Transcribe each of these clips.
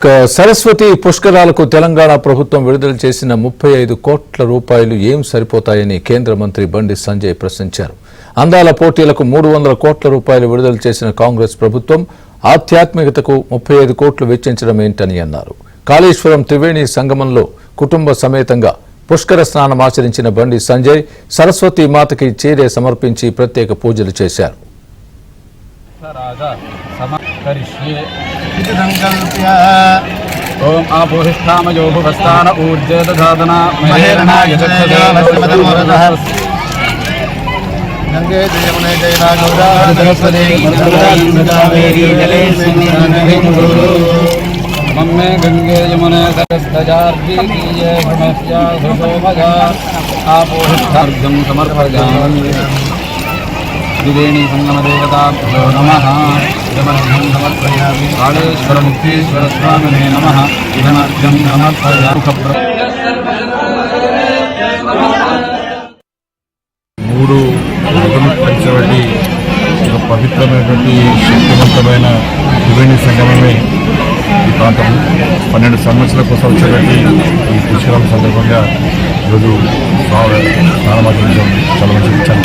సరస్వతి పుష్కరాలకు తెలంగాణ ప్రభుత్వం విడుదల చేసిన 35 కోట్ల రూపాయలు ఏం సరిపోతాయని కేంద్ర మంత్రి బండి సంజయ్ ప్రశ్నించారు. అందాల పోటీలకు 300 కోట్ల రూపాయలు విడుదల చేసిన కాంగ్రెస్ ప్రభుత్వం ఆధ్యాత్మికతకు 35 కోట్లు వెచ్చించడం ఏంటని అన్నారు. కాళేశ్వరం త్రివేణి సంగమంలో కుటుంబ సమేతంగా పుష్కర స్నానం ఆచరించిన బండి సంజయ్ సరస్వతి మాతకి చీరె సమర్పించి ప్రత్యేక పూజలు చేశారు. ओम आपोहिष्ठामयो भुवस्तान ऊर्जे दधादना महेरणाय जक्षदेवस्मदमोरदः गंगे जयमुने जयरागौरा सरस्वती गोदावरी जले मम्मे गंगे यमुने सरस्वती कीये भ्रमस्या भ्रमोमगा आपोहिष्ठार्घ्यं समर्पयामि त्रिवेणी संगमदेवताभ्यो नमः इदमर्घ्यं समर्पयामि कालेश्वरमुक्तीश्वर स्वामिने नमः इदमर्घ्यं समर्पयामि మూడు పంచవటి ఒక పవిత్రమైనటువంటి శక్తివంతమైన త్రివేణి సంగమమే ఈ ప్రాంతం 12 సంవత్సరాల కోసం వచ్చేటువంటి ఈ పుష్కరం సందర్భంగా ఈరోజు స్నానమాచరించడం చాలా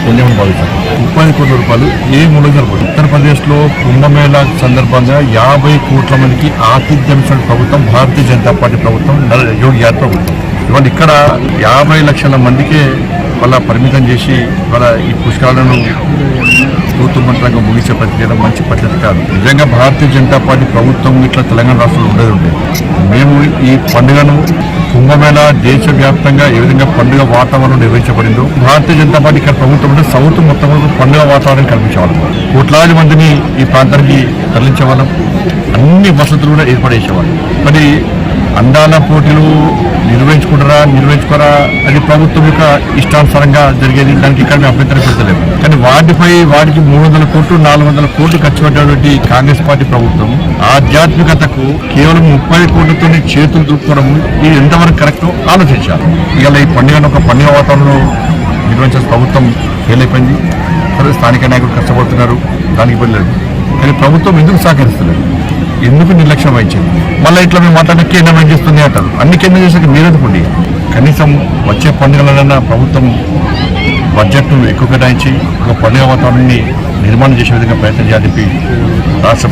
పుణ్యమని భావిస్తాం. 30 కోట్ల రూపాయలు ఏ మూలంగా జరుగుతుంది. ఉత్తరప్రదేశ్లో కుంభమేళా సందర్భంగా 50 కోట్ల మందికి ఆతిథ్యం ప్రభుత్వం భారతీయ జనతా పార్టీ ప్రభుత్వం యోగి యాదవ్ ప్రభుత్వం. ఇవాళ ఇక్కడ 50 లక్షల మందికే వాళ్ళ పరిమితం చేసి వాళ్ళ ఈ పుష్కరాలను ఋతుమంత్రంగా ముగిసే పద్ధతి మంచి పద్ధతి కాదు. నిజంగా భారతీయ జనతా పార్టీ ప్రభుత్వం ఇట్లా తెలంగాణ రాష్ట్రంలో ఉండేది. మేము ఈ పండుగను కుంభమేళా దేశవ్యాప్తంగా ఏ విధంగా పండుగ వాతావరణం నిర్వహించబడిందో భారతీయ జనతా పార్టీ ఇక్కడ ప్రభుత్వం ఉంటే సౌత్ మొత్తం పండుగ వాతావరణం కల్పించేవాళ్ళం. కోట్లాది మందిని ఈ ప్రాంతానికి తరలించేవాళ్ళం. అన్ని వసతులు కూడా ఏర్పడేసేవాళ్ళం. మరి అందాల పోటీలు నిర్వహించుకోరా అది ప్రభుత్వం యొక్క ఇష్టానుసారంగా జరిగేది. దానికి ఇక్కడ మేము అభ్యంతరం పెట్టలేము. కానీ వాటికి 300 కోట్లు 400 కోట్లు ఖర్చు పెట్టినటువంటి కాంగ్రెస్ పార్టీ ప్రభుత్వం ఆధ్యాత్మికతకు కేవలం 30 కోట్లతో చేతులు దుప్పుకోవడం ఇది ఎంతవరకు కరెక్టో ఆలోచించాలి. ఇవాళ ఈ పండుగను ఒక పండుగ వాతావరణంలో నిర్వహించాల్సిన ప్రభుత్వం ఫెయిల్ అయిపోయింది. సరే స్థానిక నాయకులు కష్టపడుతున్నారు, దానికి వెళ్ళలేదు. కానీ ప్రభుత్వం ఎందుకు సహకరిస్తలేదు, ఎందుకు నిర్లక్ష్యం వహించింది? మళ్ళీ ఇట్లా మేము మాట్లాడిన కేంద్రం ఏం చేస్తుంది అంటారు. అన్ని కేంద్రం చేసాక మీరెందుకుండి కనీసం వచ్చే పండుగలన్నా ప్రభుత్వం బడ్జెట్ను ఎక్కువ కేటాయించి ఒక పండుగ వాతావరణాన్ని నిర్మాణం చేసే విధంగా ప్రయత్నం చేయాలని రాష్ట్ర